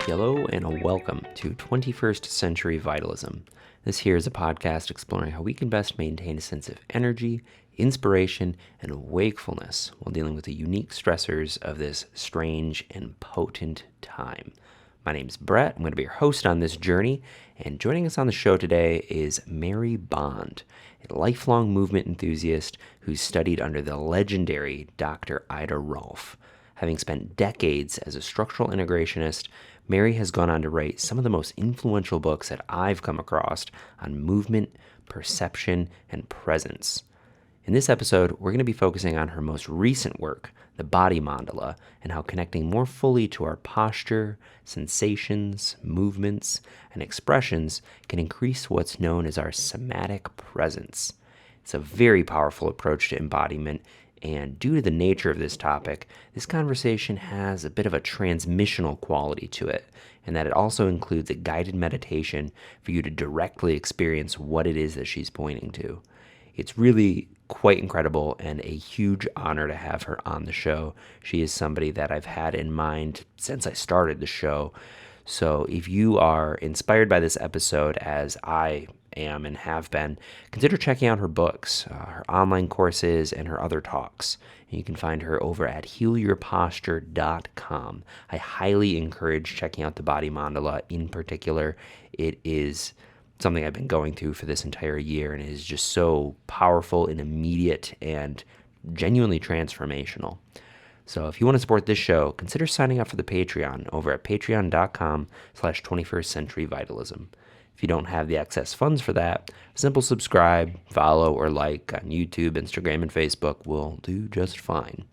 Hello and a welcome to 21st Century Vitalism. This here is a podcast exploring how we can best maintain a sense of energy, inspiration, and wakefulness while dealing with the unique stressors of this strange and potent time. My name's Brett. I'm going to be your host on this journey, and joining us on the show today is Mary Bond, a lifelong movement enthusiast who's studied under the legendary Dr. Ida Rolf. Having spent decades as a structural integrationist, Mary has gone on to write some of the most influential books that I've come across on movement, perception, and presence. In this episode, we're going to be focusing on her most recent work, the Body Mandala, and how connecting more fully to our posture, sensations, movements, and expressions can increase what's known as our somatic presence. It's a very powerful approach to embodiment, and due to the nature of this topic, this conversation has a bit of a transmissional quality to it, and that it also includes a guided meditation for you to directly experience what it is that she's pointing to. It's really quite incredible and a huge honor to have her on the show. She is somebody that I've had in mind since I started the show. So if you are inspired by this episode, as I am and have been, consider checking out her books, her online courses, and her other talks. And you can find her over at healyourposture.com. I highly encourage checking out the Body Mandala in particular. It is something I've been going through for this entire year, and it is just so powerful and immediate and genuinely transformational. So if you want to support this show, consider signing up for the Patreon over at patreon.com/21stcenturyvitalism. If you don't have the excess funds for that, a simple subscribe, follow, or like on YouTube, Instagram, and Facebook will do just fine.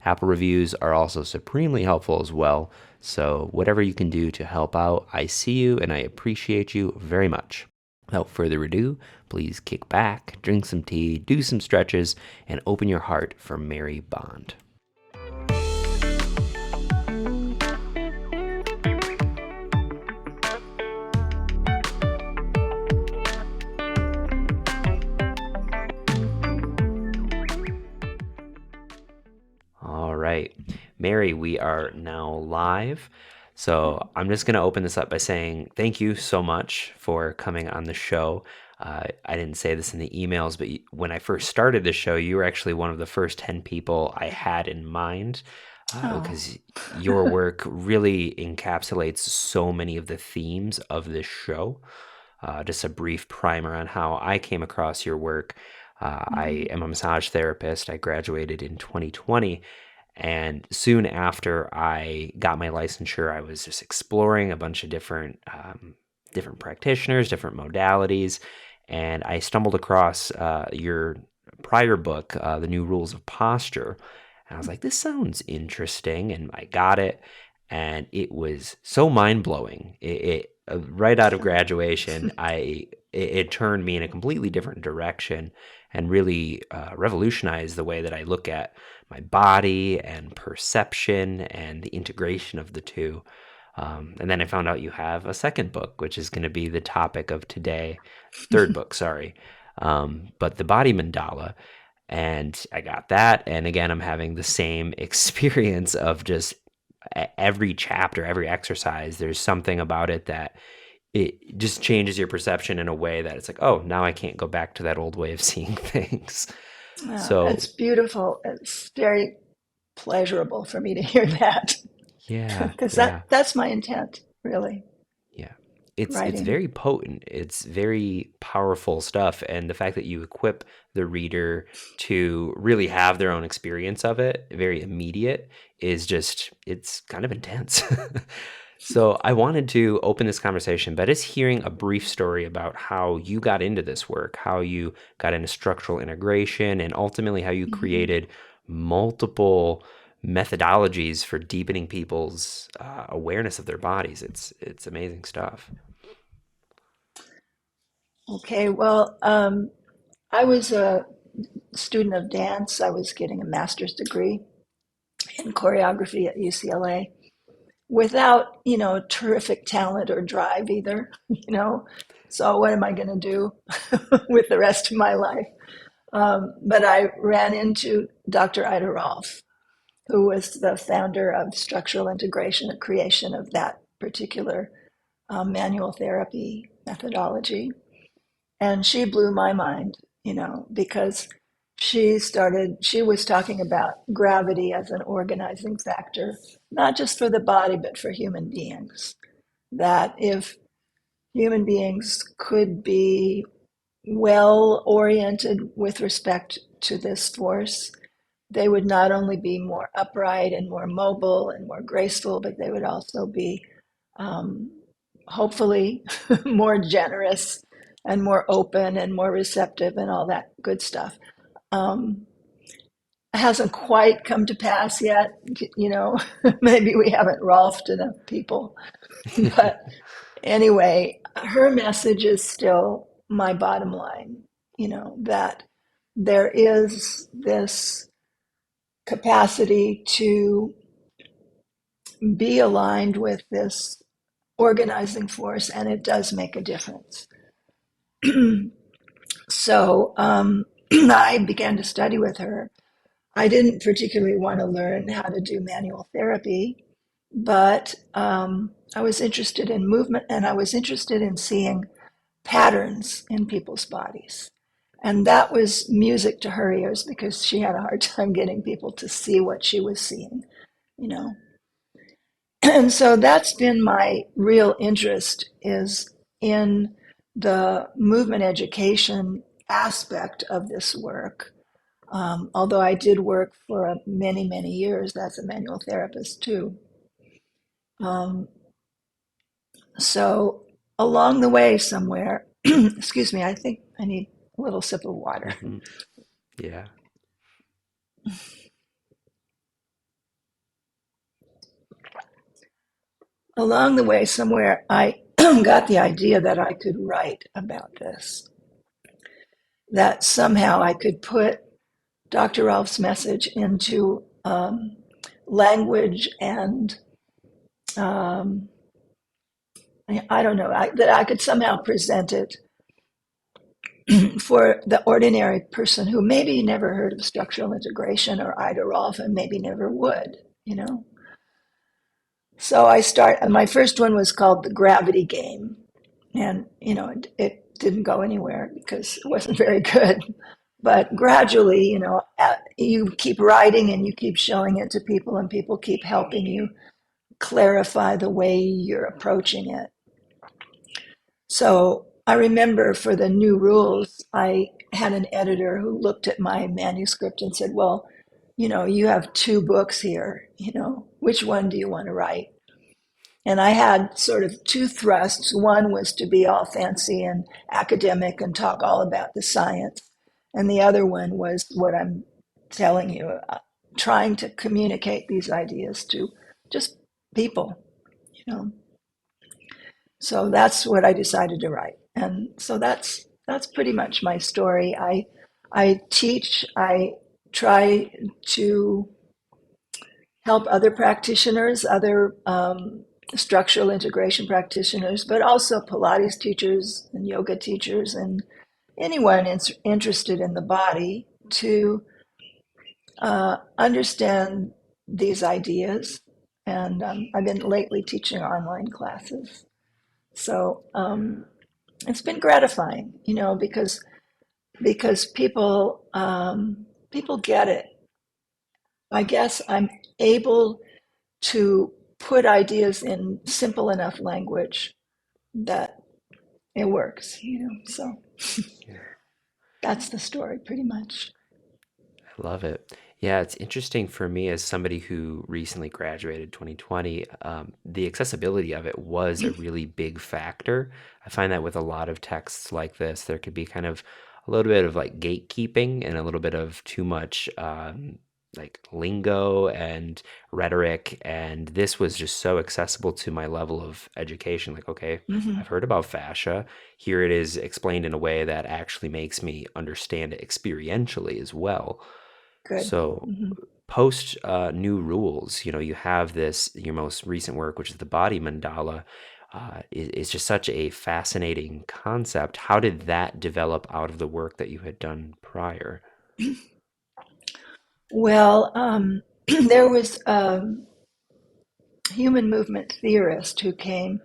Apple reviews are also supremely helpful as well, so whatever you can do to help out, I see you and I appreciate you very much. Without further ado, please kick back, drink some tea, do some stretches, and open your heart for Mary Bond. Right. Mary, we are now live. So I'm just going to open this up by saying thank you so much for coming on the show. I didn't say this in the emails, but when I first started the show, you were actually one of the first 10 people I had in mind because your work really encapsulates so many of the themes of this show. Just a brief primer on how I came across your work. I am a massage therapist. I graduated in 2020. And soon after I got my licensure, I was just exploring a bunch of different practitioners, different modalities, and I stumbled across your prior book, The New Rules of Posture, and I was like, this sounds interesting, and I got it, and it was so mind-blowing. It right out of graduation, it turned me in a completely different direction and really revolutionized the way that I look at my body and perception and the integration of the two. And then I found out you have a second book, which is going to be the topic of today. Third book, sorry. But the Body Mandala. And I got that. And again, I'm having the same experience of just every chapter, every exercise. There's something about it that it just changes your perception in a way that it's like, oh, now I can't go back to that old way of seeing things. Oh, So it's beautiful. It's very pleasurable for me to hear that yeah, because yeah. that's my intent, really, Yeah. It's writing. very potent. It's very powerful stuff. And the fact that you equip the reader to really have their own experience of it, very immediate, is just, it's kind of intense. So I wanted to open this conversation by just hearing a brief story about how you got into this work, how you got into structural integration, and ultimately how you Mhm. created multiple methodologies for deepening people's awareness of their bodies. It's amazing stuff. Okay, well, I was a student of dance. I was getting a master's degree in choreography at UCLA without, terrific talent or drive either, you know. So what am I going to do with the rest of my life? But I ran into Dr. Ida Rolf, who was the founder of structural integration, the creation of that particular manual therapy methodology. And she blew my mind, because she was talking about gravity as an organizing factor, not just for the body, but for human beings. That if human beings could be well oriented with respect to this force, they would not only be more upright and more mobile and more graceful, but they would also be um, hopefully more generous and more open and more receptive and all that good stuff. Um, it hasn't quite come to pass yet, you know. Maybe we haven't Rolfed enough people, but anyway, her message is still my bottom line, that there is this capacity to be aligned with this organizing force, and it does make a difference. So I began to study with her. I didn't particularly want to learn how to do manual therapy, but I was interested in movement and I was interested in seeing patterns in people's bodies. And that was music to her ears because she had a hard time getting people to see what she was seeing, you know. And so that's been my real interest is in the movement education aspect of this work. Although I did work for many, many years as a manual therapist too. Um, so along the way somewhere, excuse me, I think I need a little sip of water. Hmm. Yeah. Along the way somewhere, I got the idea that I could write about this, that somehow I could put Dr. Ralph's message into language and um, I don't know, that I could somehow present it for the ordinary person who maybe never heard of structural integration or Ida Rolf and maybe never would, you know. So my first one was called The Gravity Game. And, it didn't go anywhere because it wasn't very good. But gradually, you keep writing and you keep showing it to people, and people keep helping you clarify the way you're approaching it. So I remember for the new rules, I had an editor who looked at my manuscript and said, well, you have two books here, which one do you want to write? And I had sort of two thrusts. One was to be all fancy and academic and talk all about the science. And the other one was what I'm telling you, trying to communicate these ideas to just people, you know. So that's what I decided to write. And so that's pretty much my story. I teach, I try to help other practitioners, other structural integration practitioners, but also Pilates teachers and yoga teachers and anyone interested in the body to understand these ideas. And I've been lately teaching online classes. So it's been gratifying, because people get it. I guess I'm able to put ideas in simple enough language that it works, So Yeah. that's the story pretty much. I love it. Yeah, it's interesting for me as somebody who recently graduated 2020. The accessibility of it was a really big factor. I find that with a lot of texts like this, there could be kind of a little bit of like gatekeeping and a little bit of too much like lingo and rhetoric. And this was just so accessible to my level of education. Like, okay, I've Hmm. heard about fascia. Here it is explained in a way that actually makes me understand it experientially as well. Good. So Hmm. post new rules, you have this your most recent work, which is the Body Mandala. Is just such a fascinating concept. How did that develop out of the work that you had done prior? Well, there was human movement theorist who came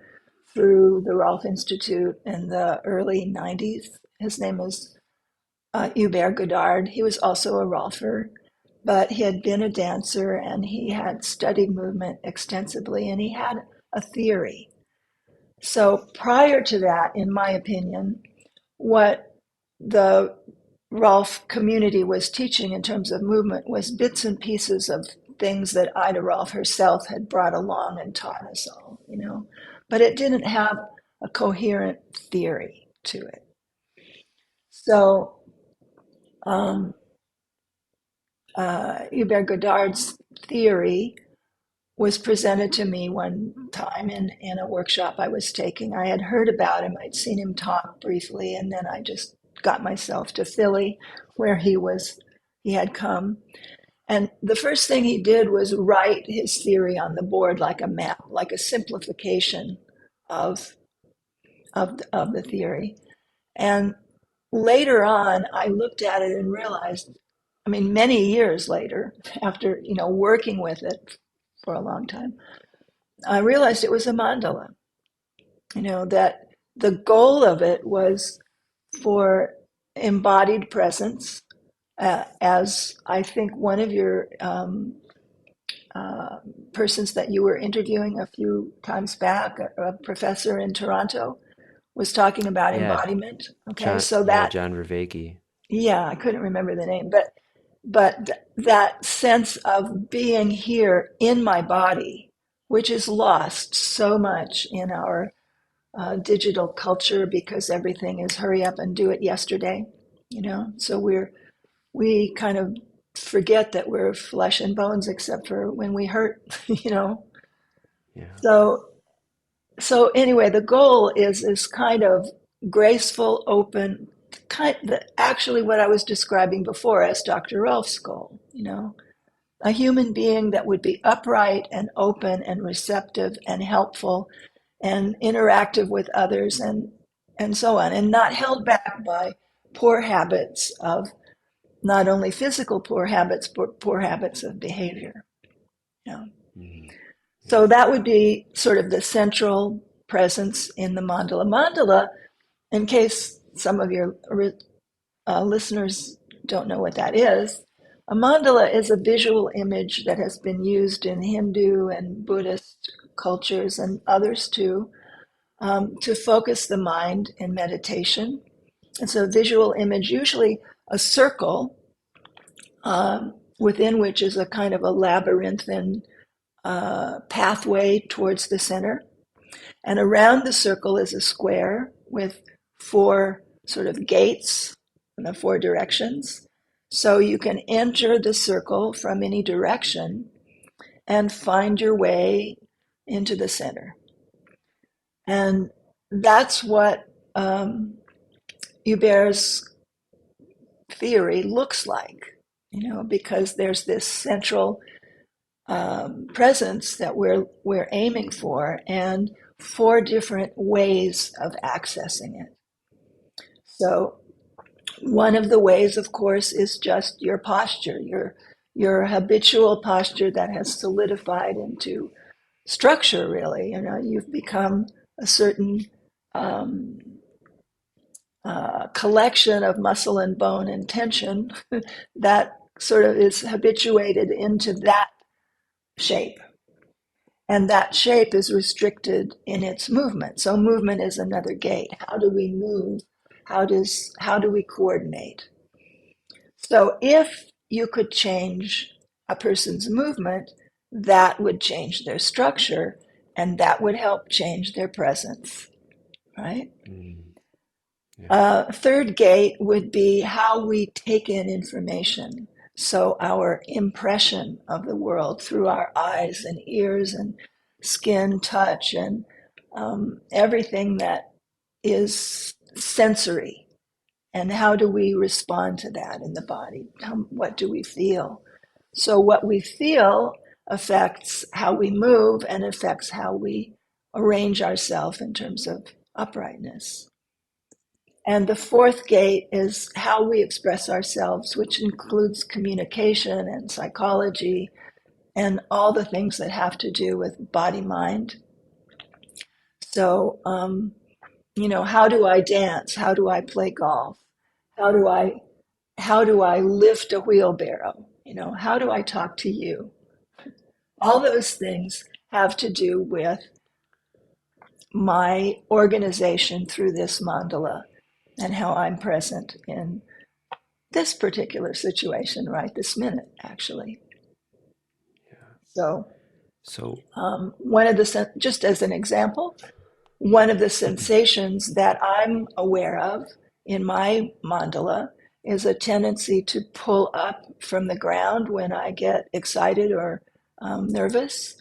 through the Rolf Institute in the early 90s. His name is Hubert Godard. He was also a Rolfer, but he had been a dancer and he had studied movement extensively and he had a theory. So prior to that, in my opinion, what the Rolf community was teaching in terms of movement was bits and pieces of things that Ida Rolf herself had brought along and taught us all, but it didn't have a coherent theory to it. So Hubert Godard's theory was presented to me one time in a workshop I was taking. I had heard about him, I'd seen him talk briefly, and then I just got myself to Philly where he had come. And the first thing he did was write his theory on the board like a map, like a simplification of, of the theory. And later on, I looked at it and realized, I mean, many years later, after, working with it for a long time, I realized it was a mandala, that the goal of it was for embodied presence, as I think one of your persons that you were interviewing a few times back, a professor in Toronto, was talking about Yeah, embodiment. Okay, so John Vervaeke. yeah, I couldn't remember the name, but that sense of being here in my body, which is lost so much in our digital culture because everything is hurry up and do it yesterday, So we kind of forget that we're flesh and bones, except for when we hurt, you know. Yeah. So so anyway, the goal is this kind of graceful, open, actually what I was describing before as Dr. Rolf's goal, a human being that would be upright and open and receptive and helpful and interactive with others and so on, and not held back by poor habits of not only physical poor habits, but poor habits of behavior. Yeah. Mhm. So Yeah. that would be sort of the central presence in the mandala. Mandala, in case some of your listeners don't know what that is, a mandala is a visual image that has been used in Hindu and Buddhist cultures and others too, to focus the mind in meditation. And so, visual image, usually a circle within which is a kind of a labyrinthine pathway towards the center. And around the circle is a square with four sort of gates in the four directions. So you can enter the circle from any direction and find your way into the center. And that's what Hubert's theory looks like, because there's this central presence that we're aiming for, and four different ways of accessing it. So one of the ways, of course, is just your posture, your habitual posture that has solidified into structure. Really, you've become a certain um, collection of muscle and bone and tension that sort of is habituated into that shape. And that shape is restricted in its movement. So movement is another gate. How do we move? How do we coordinate? So if you could change a person's movement, that would change their structure and that would help change their presence, right? Mhm. Yeah. Third gate would be how we take in information. So our impression of the world through our eyes and ears and skin, touch, and everything that is sensory. And how do we respond to that in the body? What do we feel? So what we feel affects how we move and affects how we arrange ourselves in terms of uprightness. And the fourth gate is how we express ourselves, which includes communication and psychology and all the things that have to do with body mind. So, how do I dance? How do I play golf? How do I lift a wheelbarrow? How do I talk to you? All those things have to do with my organization through this mandala and how I'm present in this particular situation right this minute, actually. Yeah. So, So, one of the, just as an example, one of the sensations that I'm aware of in my mandala is a tendency to pull up from the ground when I get excited or nervous,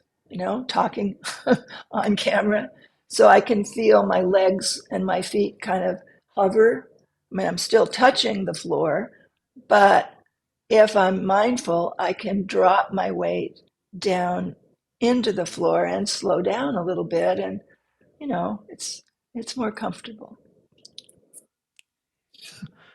talking on camera. So I can feel my legs and my feet kind of hover. I mean, I'm still touching the floor, but if I'm mindful, I can drop my weight down into the floor and slow down a little bit, and it's more comfortable.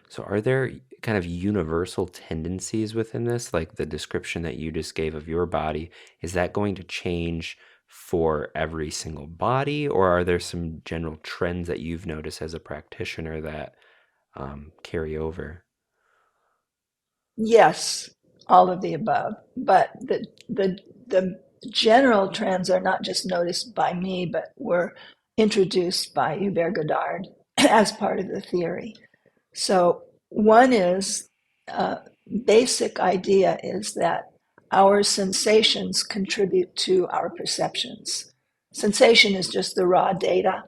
so are there kind of universal tendencies within this, like the description that you just gave of your body? Is that going to change for every single body, or are there some general trends that you've noticed as a practitioner that carry over? Yes, all of the above, but the general trends are not just noticed by me, but were introduced by Hubert Goddard as part of the theory. So one is basic idea is that our sensations contribute to our perceptions. Sensation is just the raw data,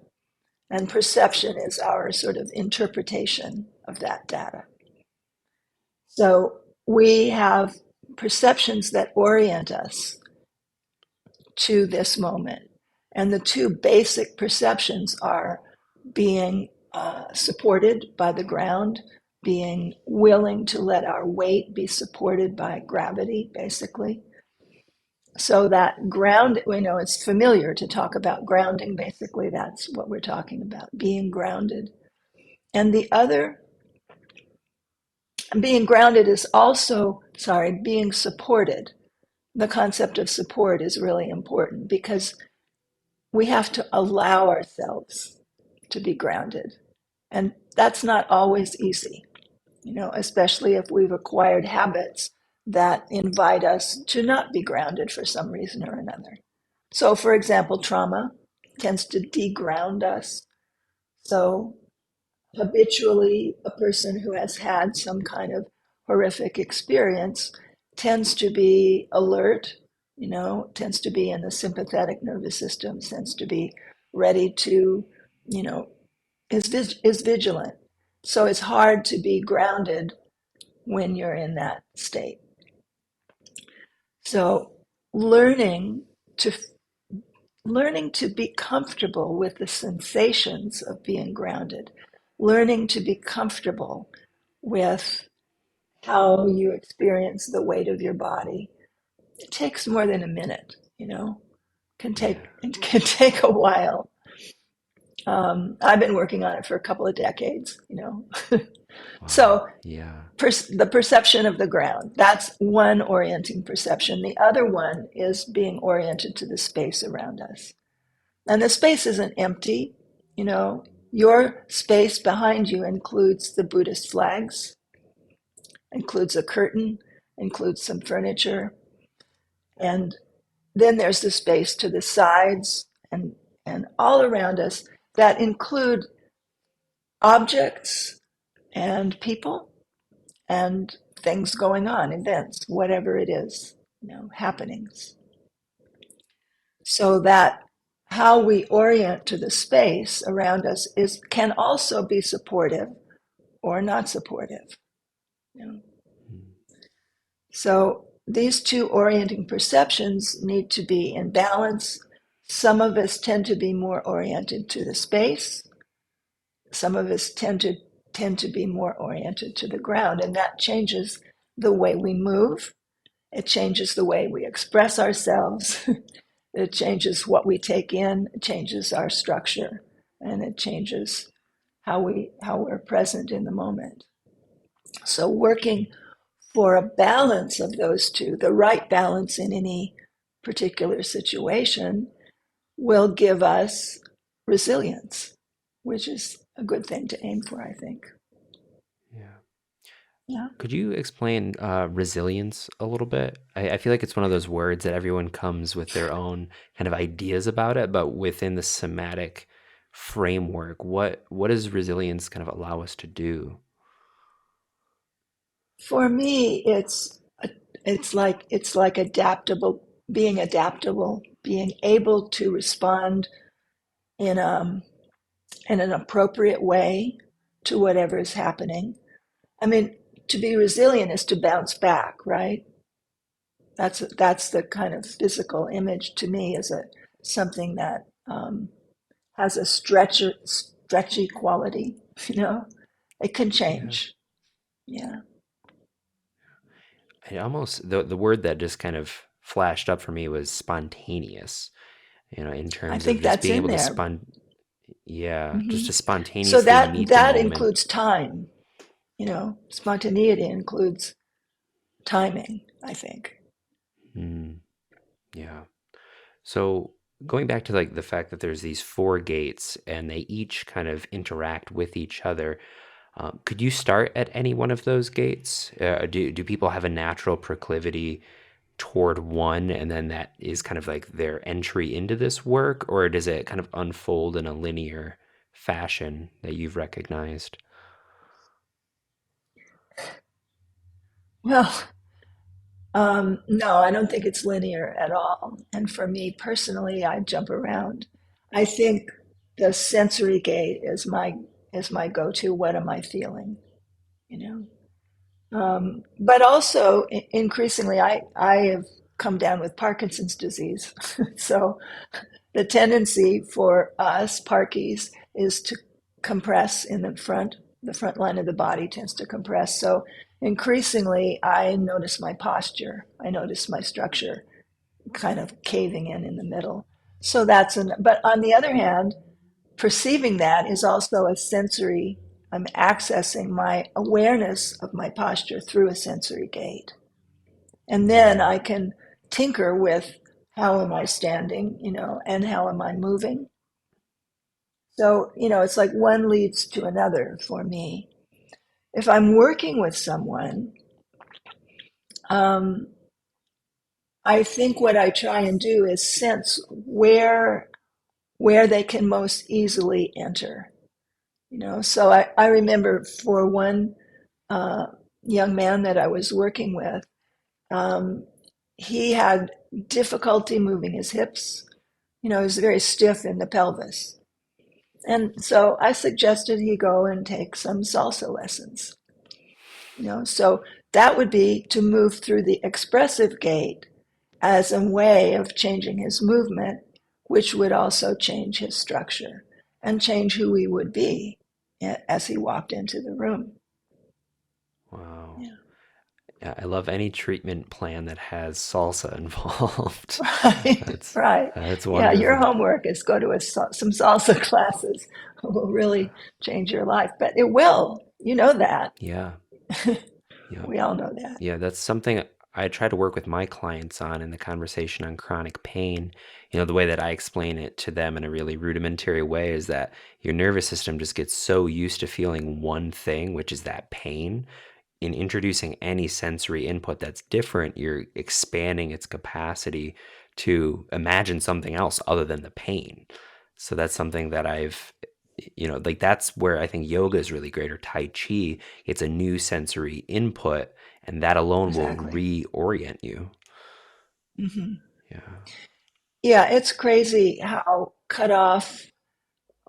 and perception is our sort of interpretation of that data. So we have perceptions that orient us to this moment. And the two basic perceptions are being supported by the ground, being willing to let our weight be supported by gravity, basically. So that ground, we know it's familiar to talk about grounding. Basically, that's what we're talking about, being grounded. And the other, being grounded is also, being supported. The concept of support is really important because we have to allow ourselves to be grounded. And that's not always easy, especially if we've acquired habits that invite us to not be grounded for some reason or another. So, for example, trauma tends to deground us. So, habitually, a person who has had some kind of horrific experience tends to be alert, tends to be in the sympathetic nervous system, tends to be ready to, you know, is vigilant. So it's hard to be grounded when you're in that state. So learning to learning to be comfortable with the sensations of being grounded, learning to be comfortable with how you experience the weight of your body. It takes more than a minute, Yeah. it can take a while. I've been working on it for a couple of decades. Wow. So Yeah. the perception of the ground, that's one orienting perception. The other one is being oriented to the space around us. And the space isn't empty. You know, your space behind you includes the Buddhist flags, includes a curtain, includes some furniture, and then there's the space to the sides and all around us that include objects and people and things going on, events, whatever it is, happenings. So that how we orient to the space around us can also be supportive or not supportive. You know? Mm. So these two orienting perceptions need to be in balance. Some of us tend to be more oriented to the space. Some of us tend to be more oriented to the ground, and that changes the way we move. It changes the way we express ourselves. It changes what we take in. It changes our structure, and it changes how we're present in the moment. So working for a balance of those two, the right balance in any particular situation, will give us resilience, which is a good thing to aim for, I think. Yeah. Yeah. Could you explain resilience a little bit? I feel like it's one of those words that everyone comes with their own kind of ideas about it, but within the somatic framework, what does resilience kind of allow us to do? For me, it's like adaptable, being able to respond in in an appropriate way to whatever is happening. I mean, to be resilient is to bounce back, right? That's the kind of physical image to me as a something that has a stretchy quality. You know, it can Yeah. change. Yeah, I almost the word that just kind of flashed up for me was spontaneous, in I terms of think just that's being in able to there. yeah, just Hmm. to So spontaneously that meet the that moment. includes time. Spontaneity includes timing, I think. Mm, yeah. So going back to like the fact that there's these four gates and they each kind of interact with each other, could you start at any one of those gates? Do people have a natural proclivity toward one, and then that is kind of like their entry into this work, or does it kind of unfold in a linear fashion that you've recognized? Well, no, I don't think it's linear at all. And for me personally, I jump around. I think the sensory gate is my go-to. What am I feeling? You but also increasingly, I have come down with Parkinson's disease. So the tendency for us Parkies is to compress in the front. The front line of the body tends to compress. So increasingly, I notice my posture. I notice my structure kind of caving in the middle. So but on the other hand, perceiving that is also a sensory, I'm accessing my awareness of my posture through a sensory gate. And then Mm, I can tinker with how am I standing, and how am I moving. So, it's like one leads to another for me. If I'm working with someone, um, I think what I try and do is sense where they can most easily enter. So I remember for one uh, young man that I was working with, um, he had difficulty moving his hips. He was very stiff in the pelvis. And so I suggested he go and take some salsa lessons. So that would be to move through the expressive gait as a way of changing his movement, which would also change his structure and change who he would be as he walked into the room. wow. Yeah. Yeah, I love any treatment plan that has salsa involved. Right, That's right. that's Yeah, your wonderful. homework is go to some salsa classes. It will really change your life, but it will. You know that. Yeah. Yeah. We all know that. Yeah, that's something I try to work with my clients on in the conversation on chronic pain. The way that I explain it to them in a really rudimentary way is that your nervous system just gets so used to feeling one thing, which is that pain. In introducing any sensory input that's different, you're expanding its capacity to imagine something else other than the pain. So that's something that like that's where I think yoga is really great, or Tai Chi. It's a new sensory input, and that alone will Exactly. reorient you. Hmm. Yeah. Yeah, it's crazy how cut off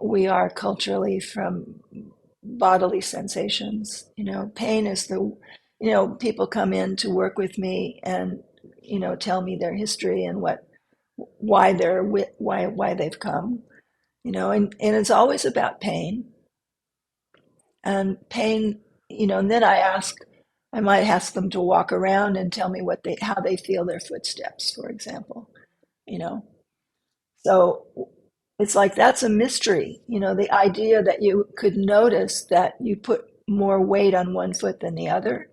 we are culturally from bodily sensations. Pain is people come in to work with me and, tell me their history and why they've come, and it's always about pain and pain, and then I might ask them to walk around and tell me how they feel their footsteps, for example, you know. So it's like that's a mystery, the idea that you could notice that you put more weight on one foot than the other.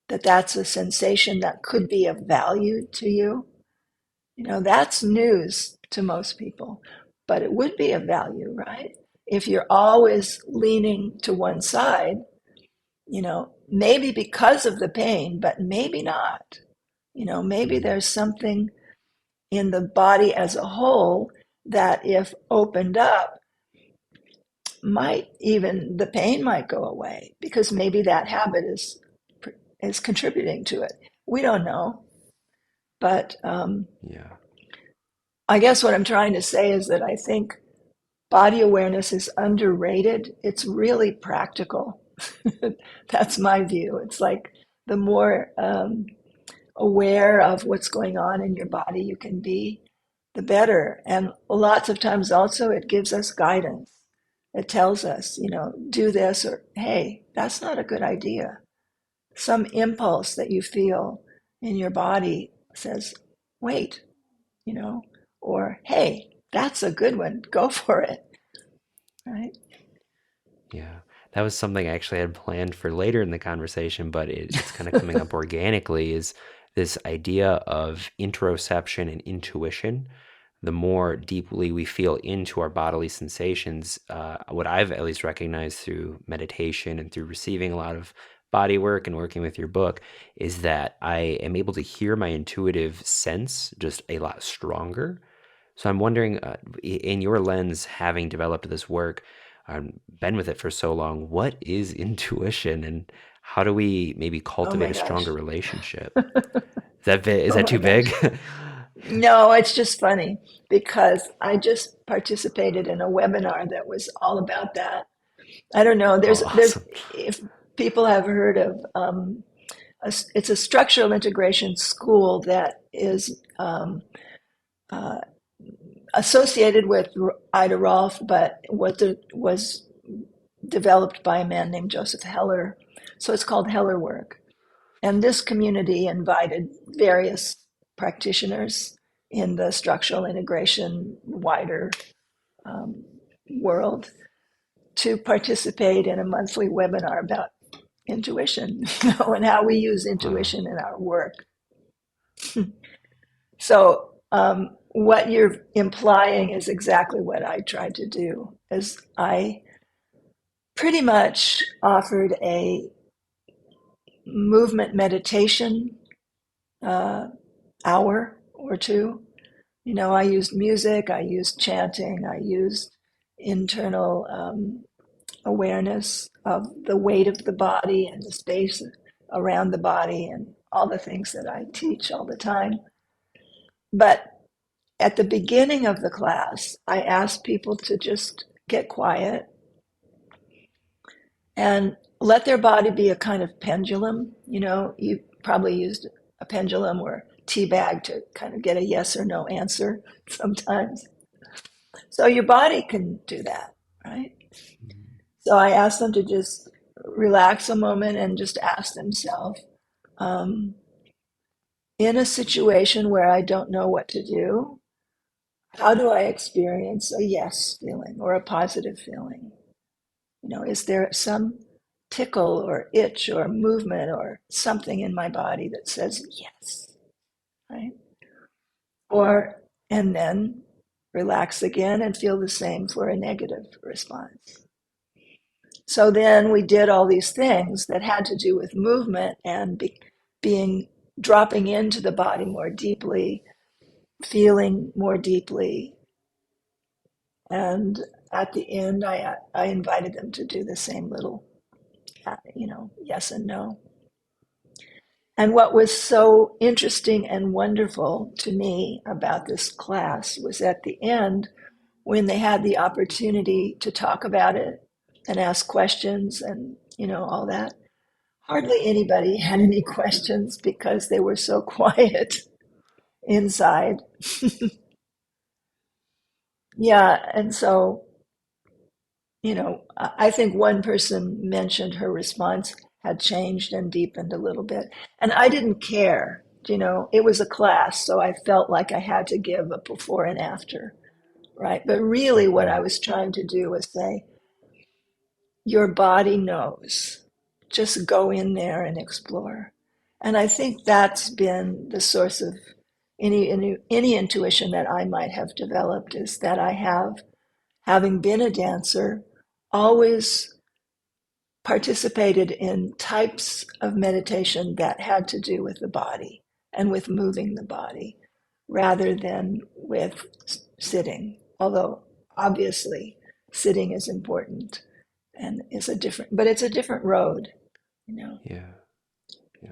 that that's a sensation that could be of value to you. That's news to most people, but it would be of value, right? If you're always leaning to one side, maybe because of the pain, but maybe not. Maybe Mm, there's something in the body as a whole that, if opened up, might even the pain might go away because maybe that habit is contributing to it. We don't know, but yeah. I guess what I'm trying to say is that I think body awareness is underrated. It's really practical. That's my view. It's like the more aware of what's going on in your body you can be, the better. And lots of times also it gives us guidance. It tells us, do this, or hey, that's not a good idea. Some impulse that you feel in your body says, wait, you know, or hey, that's a good one, go for it, right? Yeah. That was something I actually had planned for later in the conversation, but it's kind of coming up organically is this idea of interoception and intuition. The more deeply we feel into our bodily sensations, what I've at least recognized through meditation and through receiving a lot of body work and working with your book is that I am able to hear my intuitive sense just a lot stronger. So I'm wondering, in your lens, having developed this work, been with it for so long, what is intuition, and how do we maybe Oh cultivate my a stronger gosh. relationship? Is Oh that my too gosh. big? No, it's just funny because I just participated in a webinar that was all about that. I don't know. Oh, There's awesome. if people have heard of it's a structural integration school that is uh, associated with Ida Rolf, but was developed by a man named Joseph Heller. So it's called Heller Work. And this community invited various practitioners in the structural integration wider um, world to participate in a monthly webinar about intuition, and how we use Wow. intuition in our work. So what you're implying is exactly what I tried to do. Is I pretty much offered a movement meditation uh, hour or two. I used music, I used chanting, I used internal awareness of the weight of the body and the space around the body and all the things that I teach all the time. But at the beginning of the class, I asked people to just get quiet and let their body be a kind of pendulum. You probably used a pendulum or tea bag to kind of get a yes or no answer sometimes. So your body can do that, right? So I asked them to just relax a moment and just ask themselves, um, in a situation where I don't know what to do, how do I experience a yes feeling or a positive feeling? Is there some tickle or itch or movement or something in my body that says yes, right? Or, and then relax again and feel the same for a negative response. So then we did all these things that had to do with movement and being dropping into the body more deeply, feeling more deeply. And at the end, I invited them to do the same little, yes and no. And what was so interesting and wonderful to me about this class was at the end, when they had the opportunity to talk about it and ask questions and, all that, hardly anybody had any questions because they were so quiet inside. Yeah, and so, I think one person mentioned her response had changed and deepened a little bit. And I didn't care, it was a class, so I felt like I had to give a before and after, right? But really, what I Mhm. was trying to do was say, your body knows. Just go in there and explore. And I think that's been the source of any intuition that I might have developed, is that I have, having been a dancer, always participated in types of meditation that had to do with the body and with moving the body rather than with sitting. Although obviously sitting is important and is a different, but it's a different road, you know. Yeah. Yeah.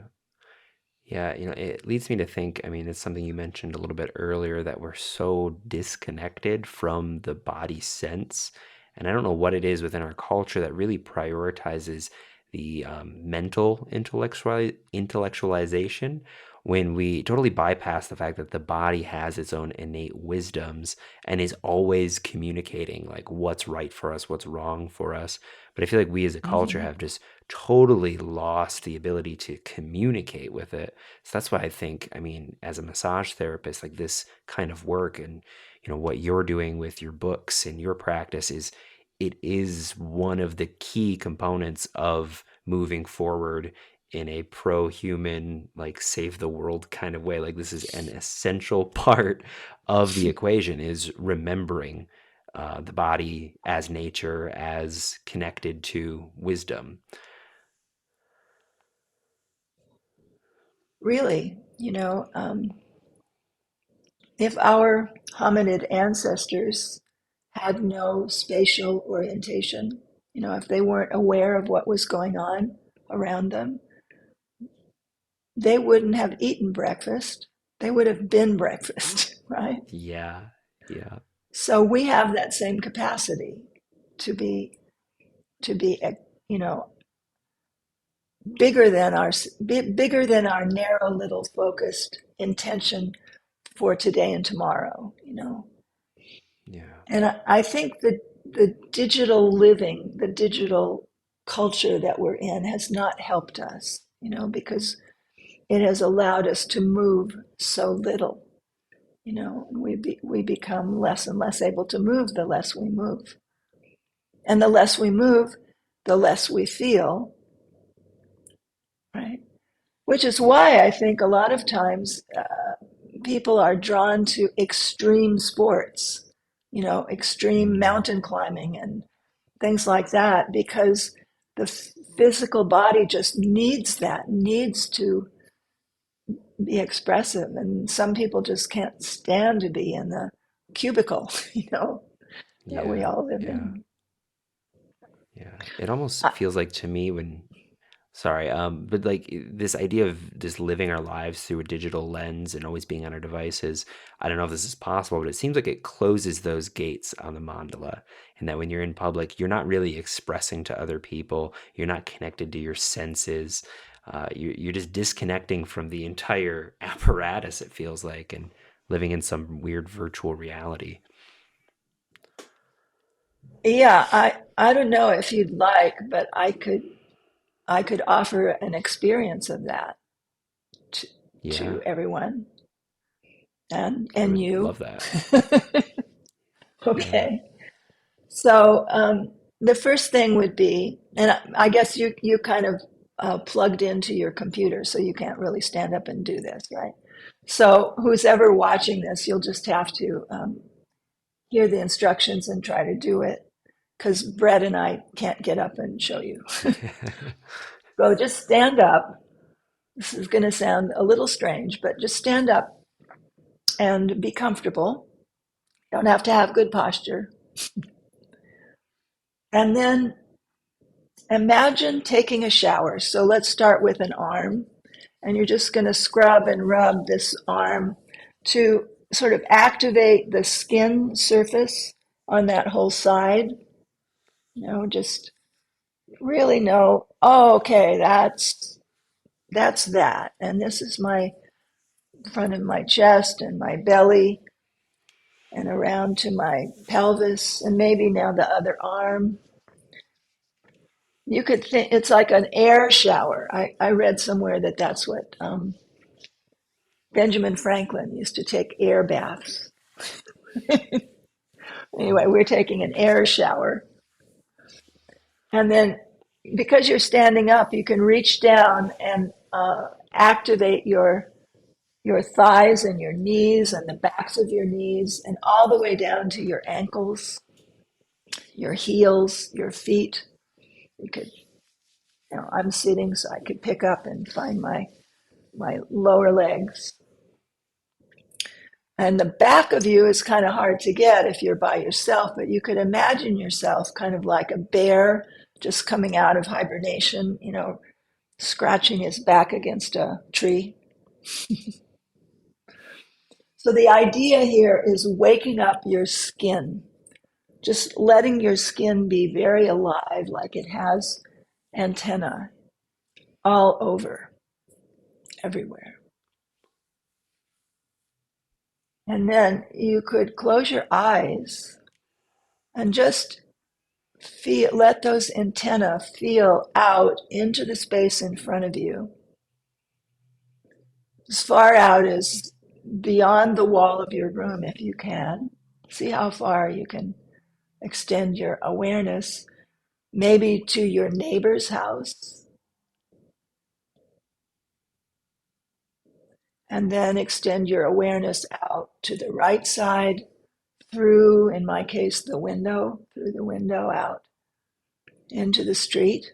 Yeah, it leads me to think, I mean, it's something you mentioned a little bit earlier that we're so disconnected from the body sense. And I don't know what it is within our culture that really prioritizes the mental intellectualization when we totally bypass the fact that the body has its own innate wisdoms and is always communicating like what's right for us, what's wrong for us. But I feel like we as a culture Mm-hmm. have just totally lost the ability to communicate with it. So that's why I think, I mean, as a massage therapist, like this kind of work and what you're doing with your books and your practice is one of the key components of moving forward in a pro-human, like save the world kind of way. Like this is an essential part of the equation is remembering the body as nature, as connected to wisdom. Really, if our hominid ancestors had no spatial orientation, if they weren't aware of what was going on around them, they wouldn't have eaten breakfast. They would have been breakfast, right? Yeah, yeah, So we have that same capacity to be to be you know bigger than our narrow little focused intention for today and tomorrow. yeah, And I think that the digital living, the digital culture that we're in has not helped us, because it has allowed us to move so little. We become less and less able to move the less we move. And the less we move, the less we feel, right? Which is why I think a lot of times people are drawn to extreme sports, extreme mm, mountain climbing and things like that, because the physical body just needs to be expressive. And some people just can't stand to be in the cubicle, that we yeah, all live yeah, in. yeah. It almost I, feels like to me when, sorry, but like this idea of just living our lives through a digital lens and always being on our devices, I don't know if this is possible, but it seems like it closes those gates on the mandala. And that when you're in public, you're not really expressing to other people, you're not connected to your senses. You're just disconnecting from the entire apparatus, it feels like, and living in some weird virtual reality. yeah, I don't know if you'd like, but I could offer an experience of that to, Yeah, to everyone I and would you. love that. Yeah. Okay. So the first thing would be, and I guess you kind of plugged into your computer, so you can't really stand up and do this, right? So who's ever watching this, you'll just have to hear the instructions and try to do it, because Brett and I can't get up and show you. So just stand up. This is going to sound a little strange, but just stand up and be comfortable. You don't have to have good posture. And then imagine taking a shower. So let's start with an arm. And you're just going to scrub and rub this arm to sort of activate the skin surface on that whole side. Just really know, oh, okay, that's that. And this is my front of my chest and my belly and around to my pelvis and maybe now the other arm. You could think it's like an air shower. I read somewhere that that's what Benjamin Franklin used to take air baths. Anyway, we're taking an air shower. And then because you're standing up, you can reach down and activate your thighs and your knees and the backs of your knees and all the way down to your ankles, your heels, your feet. You could, I'm sitting so I could pick up and find my lower legs. And the back of you is kind of hard to get if you're by yourself, but you could imagine yourself kind of like a bear just coming out of hibernation, scratching his back against a tree. So the idea here is waking up your skin, just letting your skin be very alive, like it has antenna all over, everywhere. And then you could close your eyes and just let those antennae feel out into the space in front of you, as far out as beyond the wall of your room if you can. See how far you can extend your awareness, maybe to your neighbor's house, and then extend your awareness out to the right side through, in my case, through the window out into the street,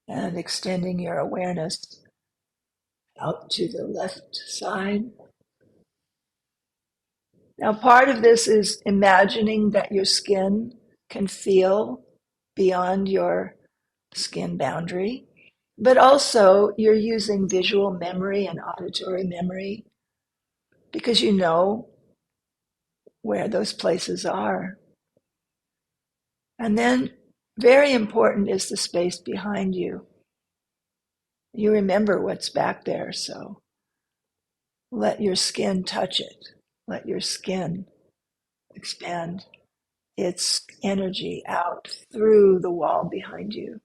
and extending your awareness out to the left side. Now, part of this is imagining that your skin can feel beyond your skin boundary, but also you're using visual memory and auditory memory because you know where those places are. And then, very important is the space behind you. You remember what's back there, so let your skin touch it. Let your skin expand its energy out through the wall behind you.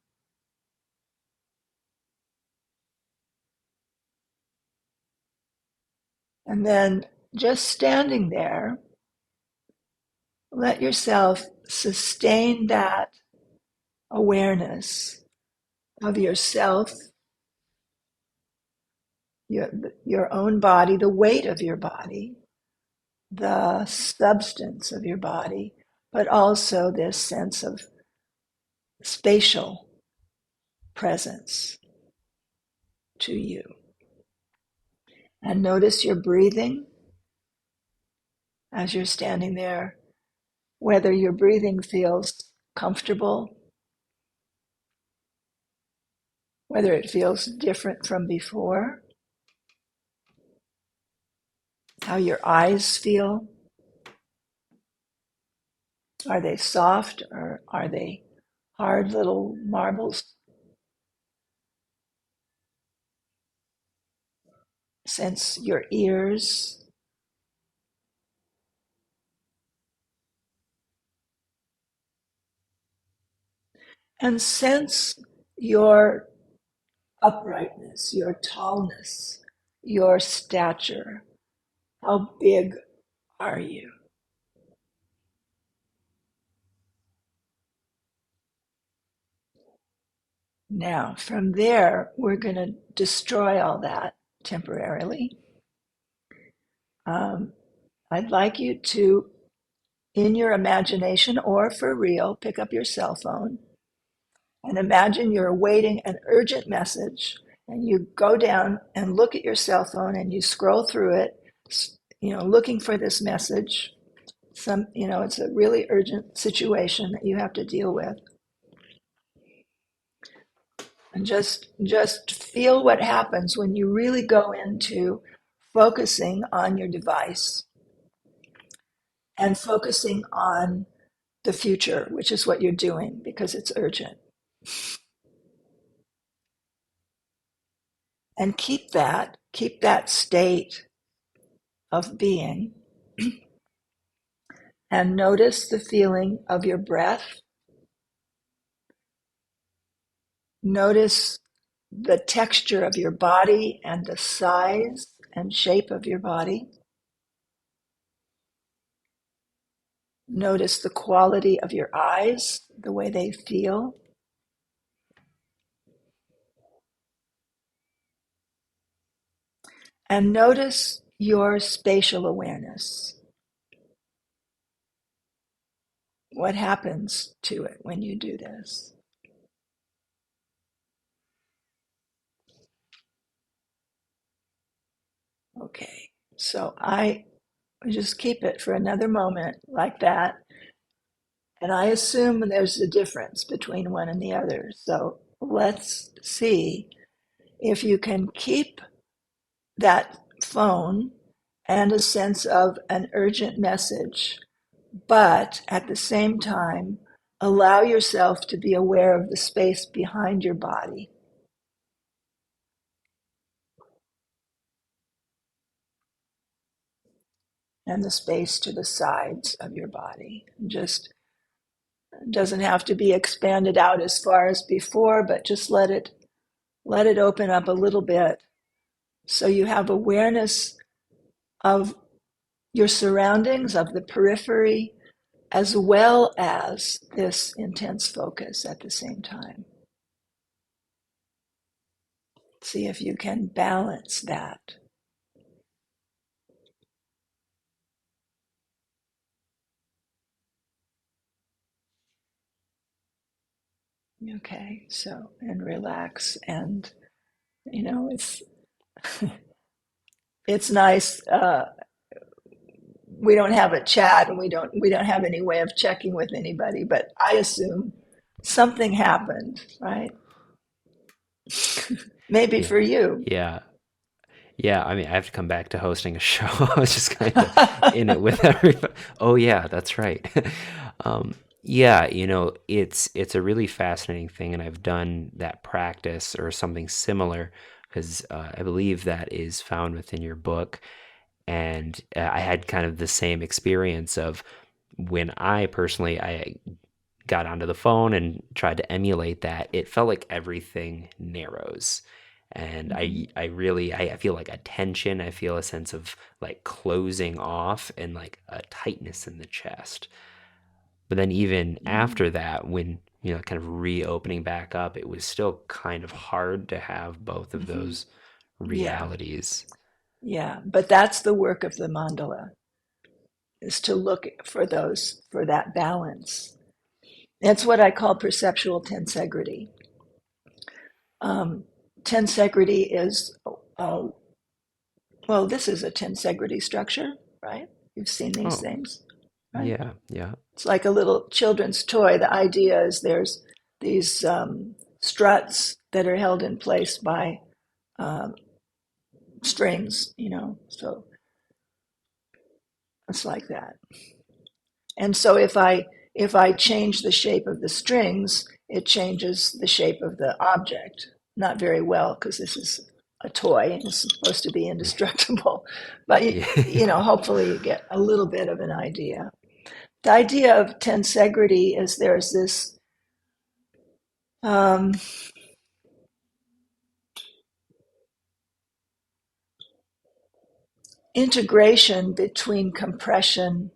And then just standing there, let yourself sustain that awareness of yourself, your own body, the weight of your body, the substance of your body, but also this sense of spatial presence to you. And notice your breathing as you're standing there, whether your breathing feels comfortable, whether it feels different from before, how your eyes feel. Are they soft or are they hard little marbles? Sense your ears. And sense your uprightness, your tallness, your stature. How big are you? Now, from there, we're going to destroy all that temporarily. I'd like you to, in your imagination or for real, pick up your cell phone and imagine you're awaiting an urgent message, and you go down and look at your cell phone and you scroll through it, looking for this message. It's a really urgent situation that you have to deal with. And just feel what happens when you really go into focusing on your device and focusing on the future, which is what you're doing because it's urgent. And keep that state of being, and notice the feeling of your breath. Notice the texture of your body and the size and shape of your body. Notice the quality of your eyes, the way they feel. and notice your spatial awareness. What happens to it when you do this? Okay, so I just keep it for another moment like that. And I assume there's a difference between one and the other. So let's see if you can keep that phone and a sense of an urgent message, but at the same time, allow yourself to be aware of the space behind your body and the space to the sides of your body. Just doesn't have to be expanded out as far as before, but just let it open up a little bit so you have awareness of your surroundings, of the periphery, as well as this intense focus at the same time. See if you can balance that. Okay, so and relax, and it's it's nice. We don't have a chat, and we don't have any way of checking with anybody, but I assume something happened, right? Maybe Yeah. for you. Yeah. Yeah, I mean, I have to come back to hosting a show. I was just kind of in it with everybody. Oh yeah, that's right. Yeah, it's a really fascinating thing, and I've done that practice or something similar because I believe that is found within your book. And I had kind of the same experience of when I got onto the phone and tried to emulate that, it felt like everything narrows. And Mhm. I feel like a tension. I feel a sense of like closing off and like a tightness in the chest. But then even Yeah. after that, when, kind of reopening back up, it was still kind of hard to have both of Mhm. those Yeah, realities. yeah. But that's the work of the mandala, is to look for that balance. That's what I call perceptual tensegrity. Um, tensegrity is, uh, well, this is a tensegrity structure, right? You've seen these Oh, things, right? yeah, yeah. It's like a little children's toy. The idea is there's these struts that are held in place by um, strings, so it's like that. And so if I change the shape of the strings, it changes the shape of the object. Not very well, because this is a toy and it's supposed to be indestructible. But Yeah. hopefully you get a little bit of an idea. The idea of tensegrity is there's this um, integration between compression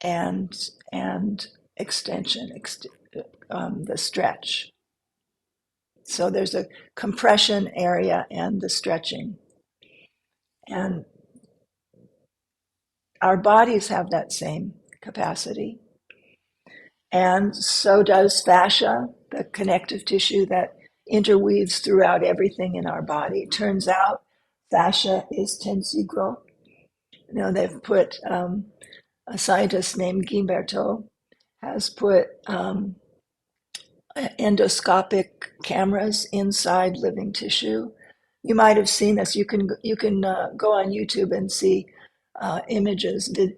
and extension, the stretch. So there's a compression area and the stretching. And our bodies have that same capacity. And so does fascia, the connective tissue that interweaves throughout everything in our body. It turns out fascia is tensegral. They've put a scientist named Gimberto has put endoscopic cameras inside living tissue. You might have seen this. You can go on YouTube and see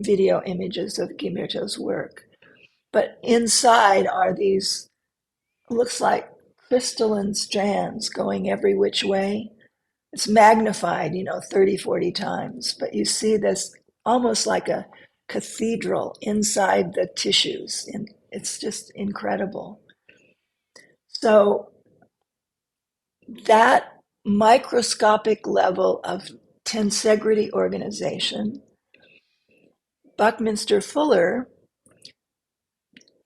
video images of Gimberto's work. But inside are these, looks like crystalline strands going every which way. It's magnified, 30, 40 times. But you see this almost like a cathedral inside the tissues. And it's just incredible. So that microscopic level of tensegrity organization, Buckminster Fuller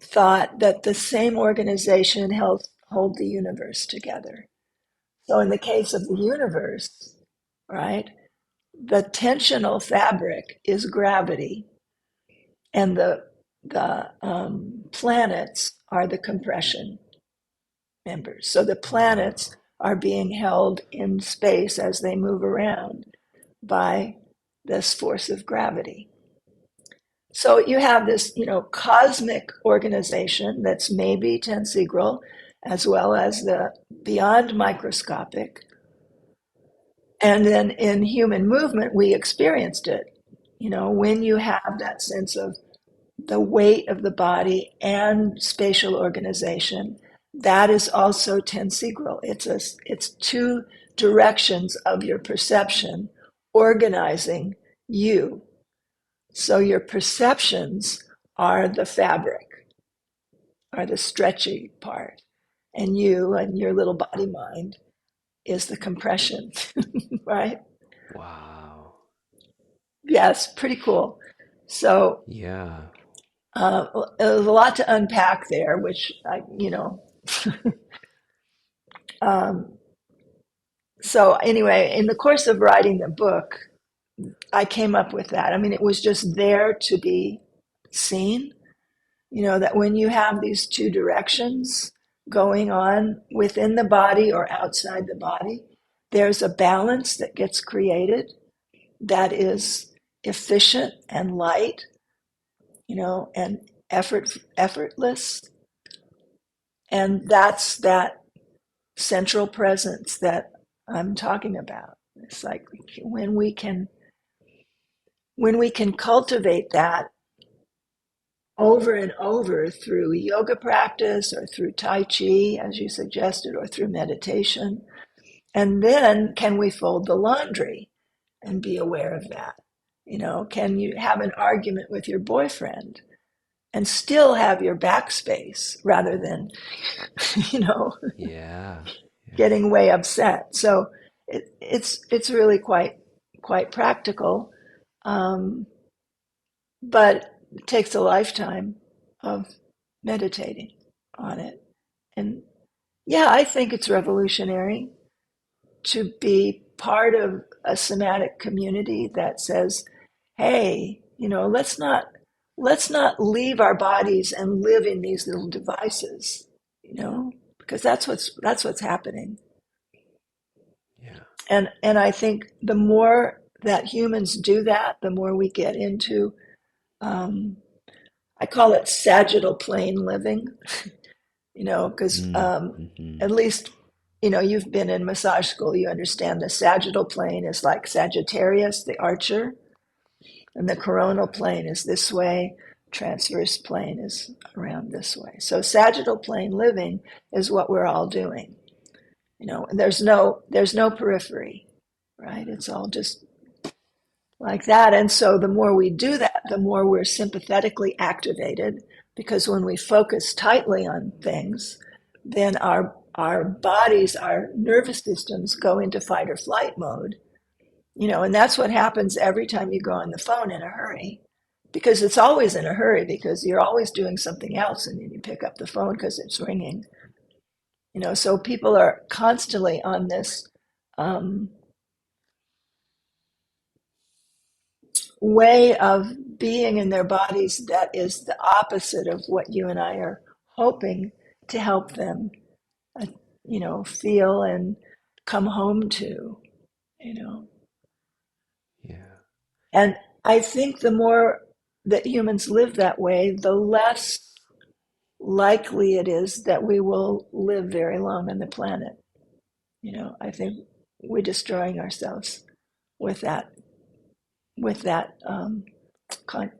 thought that the same organization hold the universe together. So in the case of the universe, right, the tensional fabric is gravity, and the planets are the compression members. So the planets Wow. are being held in space as they move around by this force of gravity. So you have this, cosmic organization that's maybe tensegral, as well as the beyond microscopic. And then in human movement, we experienced it. When you have that sense of the weight of the body and spatial organization, that is also tensegral. It's two directions of your perception organizing you. So your perceptions are the fabric, are the stretchy part, and you and your little body mind is the compression, right? Wow. Yes, pretty cool. So Yeah. there's a lot to unpack there, which um, so anyway, in the course of writing the book, I came up with that. I mean, it was just there to be seen, that when you have these two directions going on within the body or outside the body, there's a balance that gets created that is efficient and light, and effortless. And that's that central presence that I'm talking about. It's like when we can cultivate that over and over through yoga practice or through tai chi, as you suggested, or through meditation, and then can we fold the laundry and be aware of that? Can you have an argument with your boyfriend and still have your backspace rather than, you know, Yeah. Yeah. getting way upset? So it's really quite practical, um, but it takes a lifetime of meditating on it. And yeah, I think it's revolutionary to be part of a somatic community that says, "Hey, let's not leave our bodies and live in these little devices," because that's what's happening. Yeah. And I think the more that humans do that, the more we get into, um, I call it sagittal plane living, because Mm-hmm. at least, you've been in massage school, you understand the sagittal plane is like Sagittarius, the archer, and the coronal plane is this way, transverse plane is around this way. So sagittal plane living is what we're all doing, and there's no periphery, right? It's all just like that. And so the more we do that, the more we're sympathetically activated, because when we focus tightly on things, then our bodies, our nervous systems go into fight or flight mode. And that's what happens every time you go on the phone in a hurry, because it's always in a hurry, because you're always doing something else and then you pick up the phone because it's ringing. So people are constantly on this um, way of being in their bodies that is the opposite of what you and I are hoping to help them, uh, feel and come home to, you know. Yeah. And I think the more that humans live that way, the less likely it is that we will live very long on the planet. I think we're destroying ourselves with that, with that,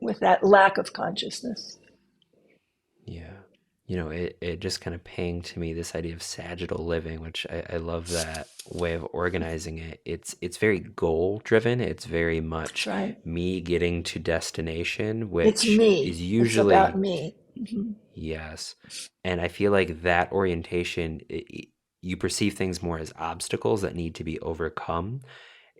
with that lack of consciousness. Yeah. It just kind of pinged to me this idea of sagittal living, which I love that way of organizing it. It's very goal driven. It's very That's much right. me getting to destination, It's which is me. It's about usually me. Mhm. yes. And I feel like that orientation, you perceive things more as obstacles that need to be overcome.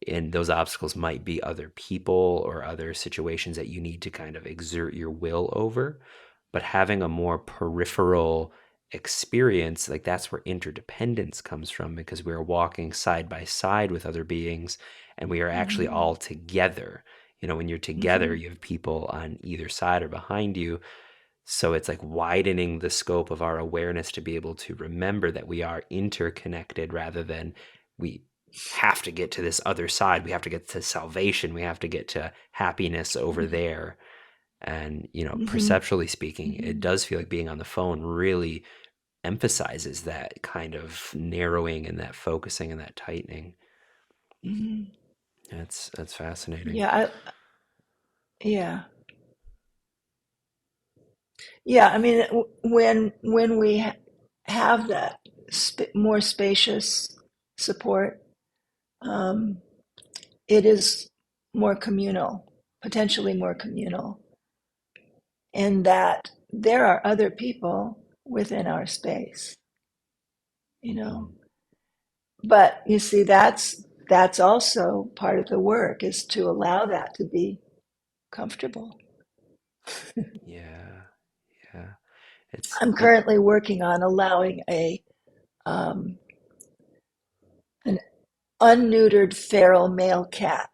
And those obstacles might be other people or other situations that you need to kind of exert your will over. But having a more peripheral experience, like that's where interdependence comes from, because we're walking side by side with other beings and we are actually Mm-hmm. all together. When you're together, Mm-hmm. you have people on either side or behind you. So it's like widening the scope of our awareness to be able to remember that we are interconnected rather than we have to get to this other side. We have to get to salvation. We have to get to happiness over there. And, Mm-hmm. perceptually speaking, it Mm-hmm. does feel like being on the phone really emphasizes that kind of narrowing and that focusing and that tightening. Mm-hmm. That's fascinating. Yeah, yeah. Yeah, I mean, when we have that more spacious support, um, it is more communal, potentially more communal, in that there are other people within our space, you know. Mm, But you see, that's also part of the work, is to allow that to be comfortable. yeah, yeah. It's I'm currently working on allowing um, an unneutered feral male cat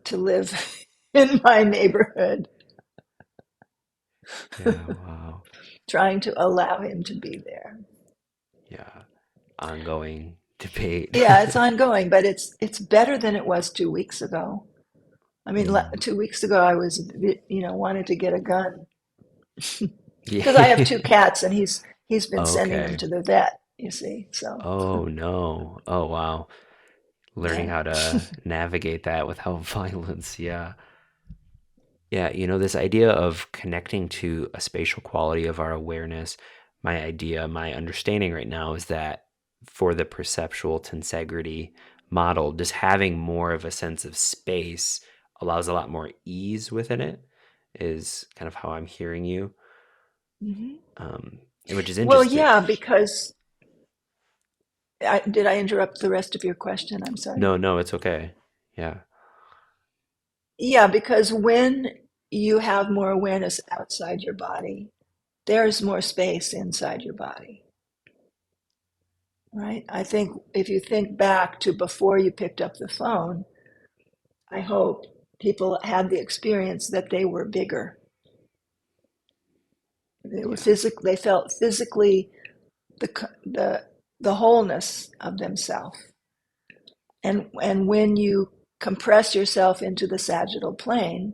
to live in my neighborhood, yeah, wow. trying to allow him to be there. Yeah. Ongoing debate. Yeah, it's ongoing, but it's better than it was 2 weeks ago. I mean, Mm, 2 weeks ago I was, wanted to get a gun because I have two yeah. cats and he's been sending them Okay. to the vet. You see, so Oh no. Oh wow. Learning yeah. how to navigate that without violence. Yeah. Yeah, this idea of connecting to a spatial quality of our awareness, my understanding right now is that for the perceptual tensegrity model, just having more of a sense of space allows a lot more ease within it, is kind of how I'm hearing you, Hmm. which is Well, interesting. yeah, because did I interrupt the rest of your question? I'm sorry. No, no, it's okay. Yeah, Yeah, because when you have more awareness outside your body, there's more space inside your body, right? I think if you think back to before you picked up the phone, I hope people had the experience that they were bigger. yeah, They felt physically the the wholeness of themselves. And when you compress yourself into the sagittal plane,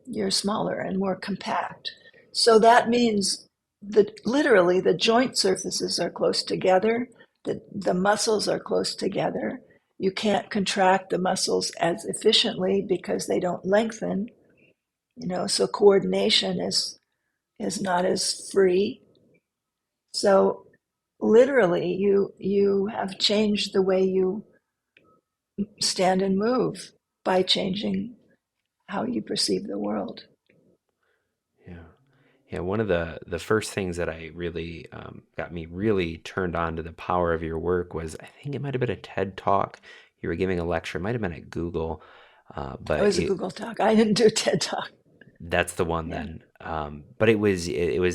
you're smaller and more compact. So that means that literally the joint surfaces are close together, the muscles are close together. You can't contract the muscles as efficiently because they don't lengthen, so coordination is not as free. So literally you have changed the way you stand and move by changing how you perceive the world. yeah. Yeah, one of the first things that I really got me really turned on to the power of your work was, I think it might have been a TED talk. You were giving a lecture, it might have been at Google, It but was a Google Talk. I didn't do a TED Talk. that's the one Yeah. then. But it was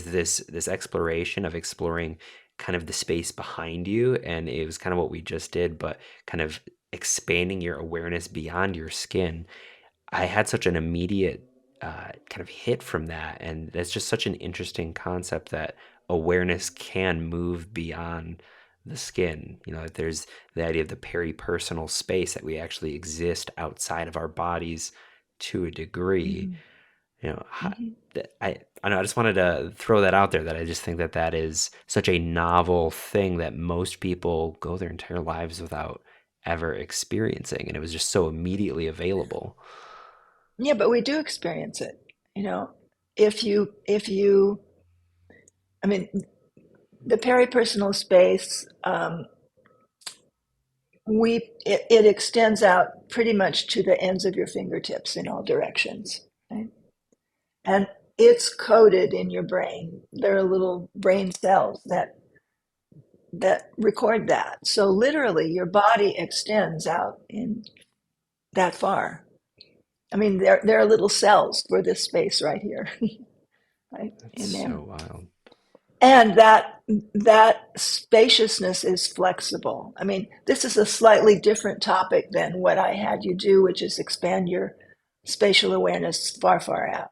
this exploration of exploring kind of the space behind you, and it was kind of what we just did, but kind of expanding your awareness beyond your skin. I had such an immediate kind of hit from that, and that's just such an interesting concept that awareness can move beyond the skin. That there's the idea of the peripersonal space, that we actually exist outside of our bodies to a degree. Mm-hmm. How, Mm-hmm. I know, I just wanted to throw that out there, that I just think that that is such a novel thing that most people go their entire lives without ever experiencing, and it was just so immediately available. Yeah, but we do experience it. You know, if you, I mean, the peripersonal space, it extends out pretty much to the ends of your fingertips in all directions, right? And it's coded in your brain. There are little brain cells that record that. So literally, your body extends out in that far. I mean, there are little cells for this space right here, right That's in there. so wild. and that spaciousness is flexible. I mean, this is a slightly different topic than what I had you do, which is expand your spatial awareness far, far out.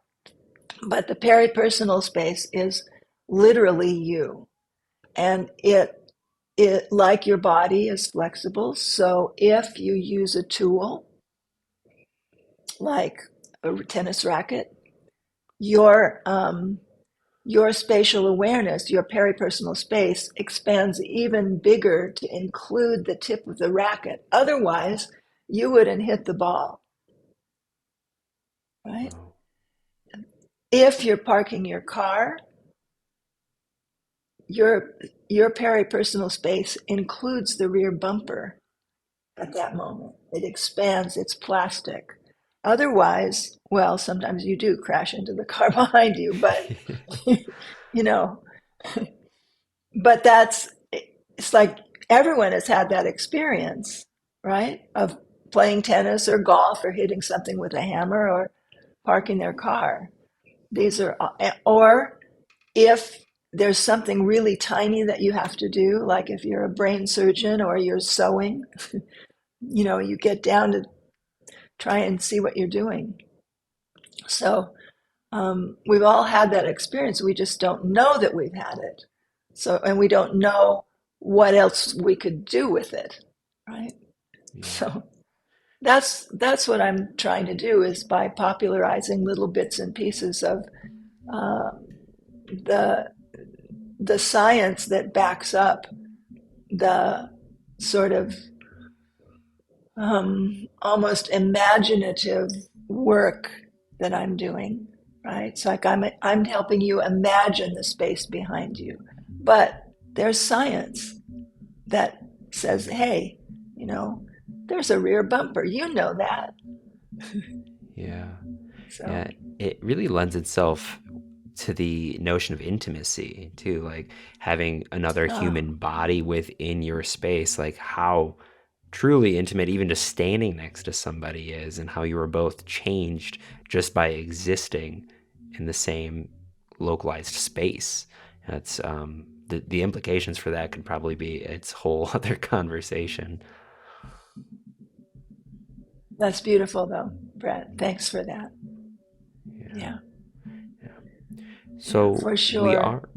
But the peripersonal space is literally you, and it like your body is flexible. So if you use a tool like a tennis racket, your your spatial awareness, your peripersonal space expands even bigger to include the tip of the racket. Otherwise, you wouldn't hit the ball, right? Wow. If you're parking your car, your your peripersonal space includes the rear bumper at that moment. It expands, it's plastic. Otherwise, well, sometimes you do crash into the car behind you, but you know, but it's like everyone has had that experience, right? Of playing tennis or golf or hitting something with a hammer or parking their car. These are, or if there's something really tiny that you have to do, like if you're a brain surgeon or you're sewing, you get down to try and see what you're doing. So we've all had that experience. We just don't know that we've had it. So, and we don't know what else we could do with it, right? Yeah. So that's what I'm trying to do is by popularizing little bits and pieces of uh, the the science that backs up the sort of almost imaginative work that I'm doing, right? It's like I'm helping you imagine the space behind you, but there's science that says, hey, you know, there's a rear bumper. You know that. Yeah. So, Yeah. It really lends itself to the notion of intimacy too, like having another oh, human body within your space, like how truly intimate even just standing next to somebody is, and how you were both changed just by existing in the same localized space. That's the implications for that could probably be its whole other conversation. that's beautiful, though, Brett. Thanks for that. Yeah. Yeah, yeah, So for we sure. are,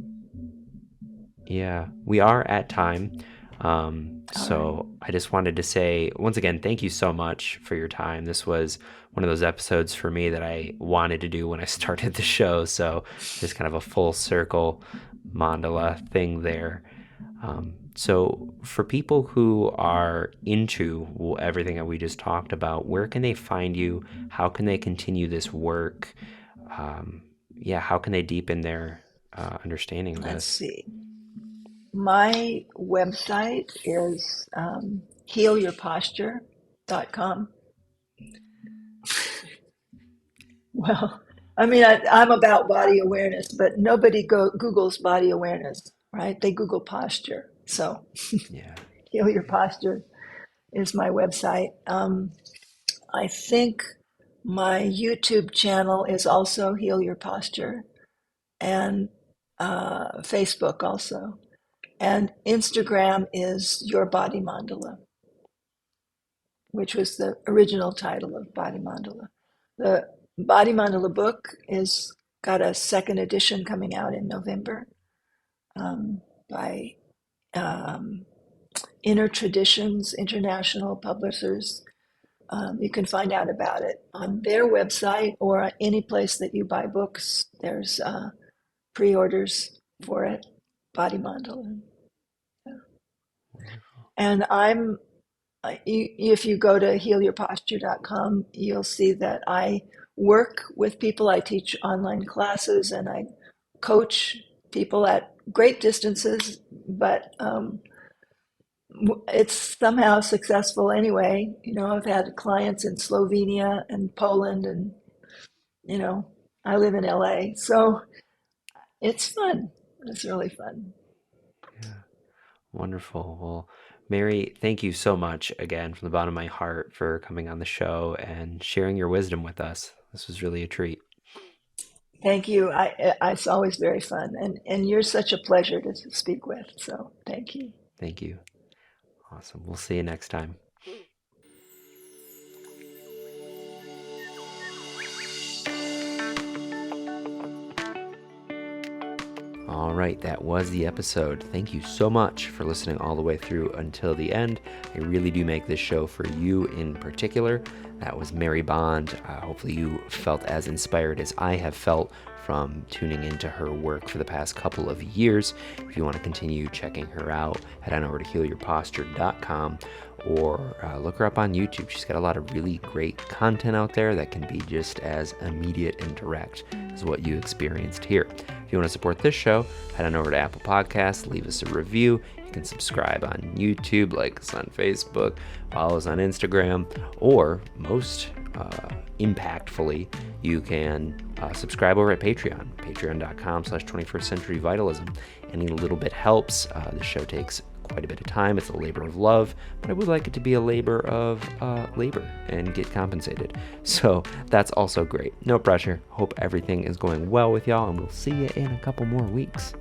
yeah, we are at time. All right. So I just wanted to say once again, thank you so much for your time. This was one of those episodes for me that I wanted to do when I started the show. So just kind of a full circle mandala thing there. So for people who are into everything that we just talked about, where can they find you? How can they continue this work? Um, yeah, how can they deepen their understanding of Let's this? see. My website is healyourposture.com. Well, I mean, I'm about body awareness, but nobody Googles body awareness, right? They Google posture. So, Yeah. Heal Your Posture is my website. I think my YouTube channel is also Heal Your Posture, and Facebook also. And Instagram is Your Body Mandala, which was the original title of Body Mandala. The Body Mandala book is got a second edition coming out in November by um, Inner Traditions International Publishers. You can find out about it on their website or any place that you buy books. There's pre-orders for it, Body Mandala. Wonderful. And if you go to healyourposture.com, you'll see that I work with people. I teach online classes and I coach people at great distances, but it's somehow successful anyway. I've had clients in Slovenia and Poland, and you know, I live in LA, so it's fun. It's really fun. Yeah. Wonderful. Well, Mary, thank you so much again from the bottom of my heart for coming on the show and sharing your wisdom with us. This was really a treat. Thank you. It's always very fun, and you're such a pleasure to speak with. So thank you. Thank you. Awesome. We'll see you next time. All right, that was the episode. Thank you so much for listening all the way through until the end. I really do make this show for you in particular. That was Mary Bond. Hopefully you felt as inspired as I have felt from tuning into her work for the past couple of years. If you want to continue checking her out, head on over to healyourposture.com or look her up on YouTube. She's got a lot of really great content out there that can be just as immediate and direct as what you experienced here. If you want to support this show, head on over to Apple Podcasts, leave us a review. You can subscribe on YouTube, like us on Facebook, follow us on Instagram, or most impactfully, you can subscribe over at Patreon, patreon.com/21st Century Vitalism. Any little bit helps. The show takes quite a bit of time. It's a labor of love, but I would like it to be a labor of labor and get compensated. So that's also great. No pressure. Hope everything is going well with y'all, and we'll see you in a couple more weeks.